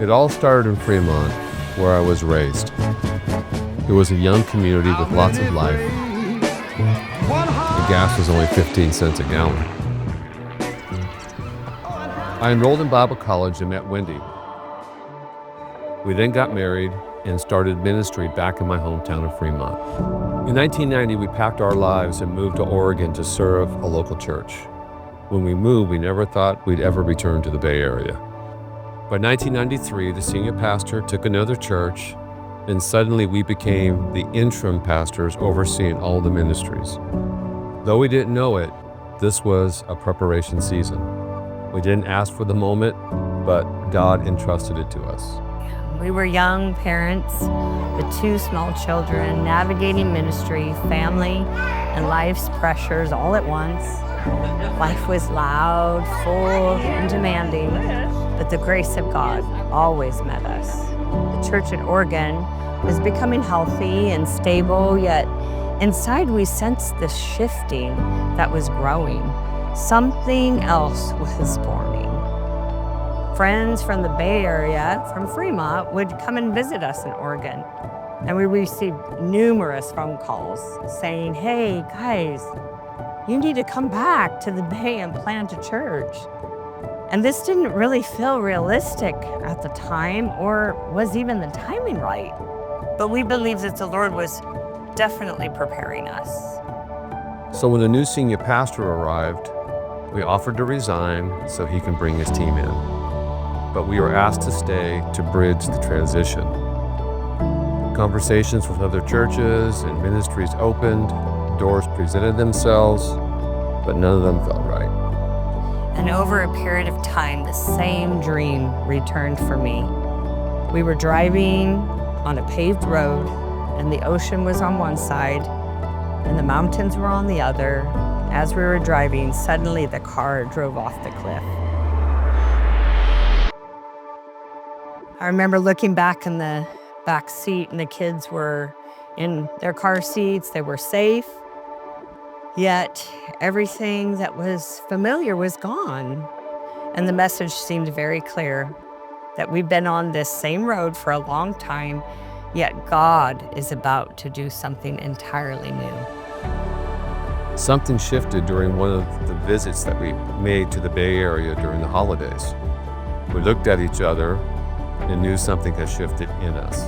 It all started in Fremont, where I was raised. It was a young community with lots of life. The gas was only 15 cents a gallon. I enrolled in Bible college and met Wendy. We then got married and started ministry back in my hometown of Fremont. In 1990, we packed our lives and moved to Oregon to serve a local church. When we moved, we never thought we'd ever return to the Bay Area. By 1993, the senior pastor took another church, and suddenly we became the interim pastors overseeing all the ministries. Though we didn't know it, this was a preparation season. We didn't ask for the moment, but God entrusted it to us. We were young parents with 2 small children, navigating ministry, family, and life's pressures all at once. Life was loud, full, and demanding, but the grace of God always met us. The church in Oregon was becoming healthy and stable, yet inside we sensed this shifting that was growing. Something else was forming. Friends from the Bay Area, from Fremont, would come and visit us in Oregon. And we received numerous phone calls saying, "Hey, guys, you need to come back to the Bay and plant a church." And this didn't really feel realistic at the time, or was even the timing right. But we believed that the Lord was definitely preparing us. So when a new senior pastor arrived, we offered to resign so he can bring his team in. But we were asked to stay to bridge the transition. Conversations with other churches and ministries opened, doors presented themselves, but none of them felt right. And over a period of time, the same dream returned for me. We were driving on a paved road, and the ocean was on one side, and the mountains were on the other. As we were driving, suddenly the car drove off the cliff. I remember looking back in the back seat, and the kids were in their car seats. They were safe. Yet everything that was familiar was gone. And the message seemed very clear that we've been on this same road for a long time, yet God is about to do something entirely new. Something shifted during one of the visits that we made to the Bay Area during the holidays. We looked at each other and knew something had shifted in us.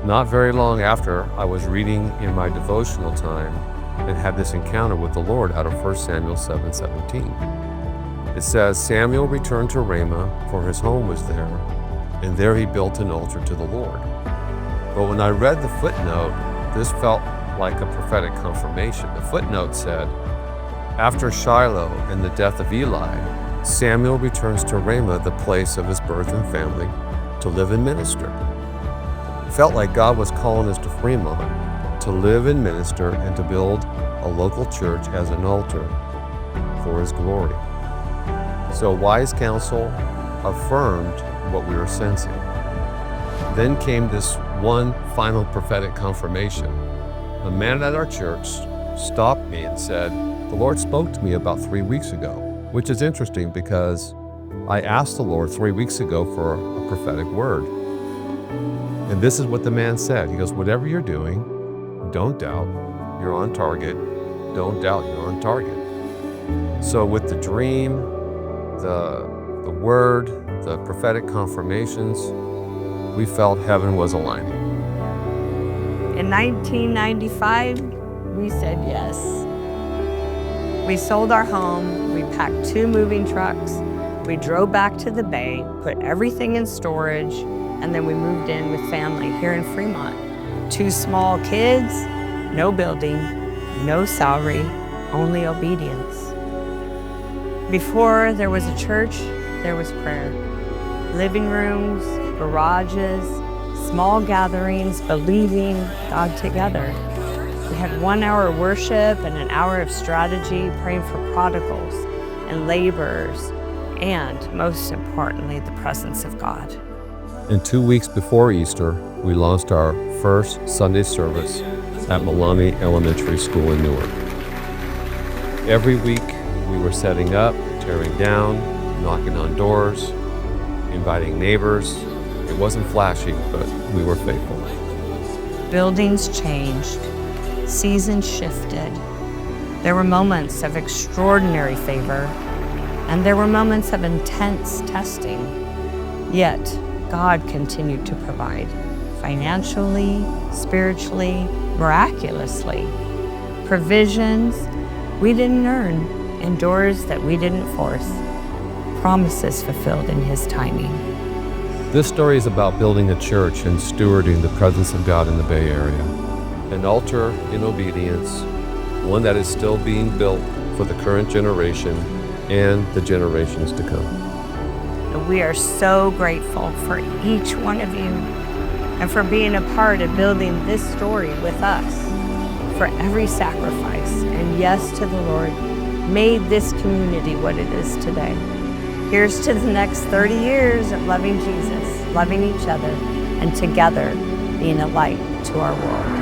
Not very long after, I was reading in my devotional time and had this encounter with the Lord out of 1 Samuel 7:17. It says, "Samuel returned to Ramah, for his home was there, and there he built an altar to the Lord." But when I read the footnote, this felt like a prophetic confirmation. The footnote said, "After Shiloh and the death of Eli, Samuel returns to Ramah, the place of his birth and family, to live and minister." It felt like God was calling us to Fremont to live and minister and to build a local church as an altar for his glory. So wise counsel affirmed what we were sensing. Then came this one final prophetic confirmation. A man at our church stopped me and said, "The Lord spoke to me about 3 weeks ago," which is interesting because I asked the Lord 3 weeks ago for a prophetic word. And this is what the man said. He goes, "Whatever you're doing, don't doubt, you're on target. Don't doubt, you're on target." So with the dream, the word, the prophetic confirmations, we felt heaven was aligning. In 1995, we said yes. We sold our home, we packed 2 moving trucks, we drove back to the Bay, put everything in storage, and then we moved in with family here in Fremont. 2 small kids, no building, no salary, only obedience. Before there was a church, there was prayer. Living rooms, garages, small gatherings, believing God together. We had 1 hour of worship and an hour of strategy, praying for prodigals and laborers, and most importantly, the presence of God. And 2 weeks before Easter, we launched our first Sunday service at Malani Elementary School in Newark. Every week, We were setting up, tearing down, knocking on doors, inviting neighbors. It wasn't flashy, but we were faithful. Buildings changed, seasons shifted. There were moments of extraordinary favor, and there were moments of intense testing. Yet, God continued to provide financially, spiritually, miraculously. Provisions we didn't earn, and doors that we didn't force. Promises fulfilled in His timing. This story is about building a church and stewarding the presence of God in the Bay Area. An altar in obedience, one that is still being built for the current generation and the generations to come. We are so grateful for each one of you and for being a part of building this story with us, for every sacrifice and yes to the Lord made this community what it is today. Here's to the next 30 years of loving Jesus, loving each other, and together being a light to our world.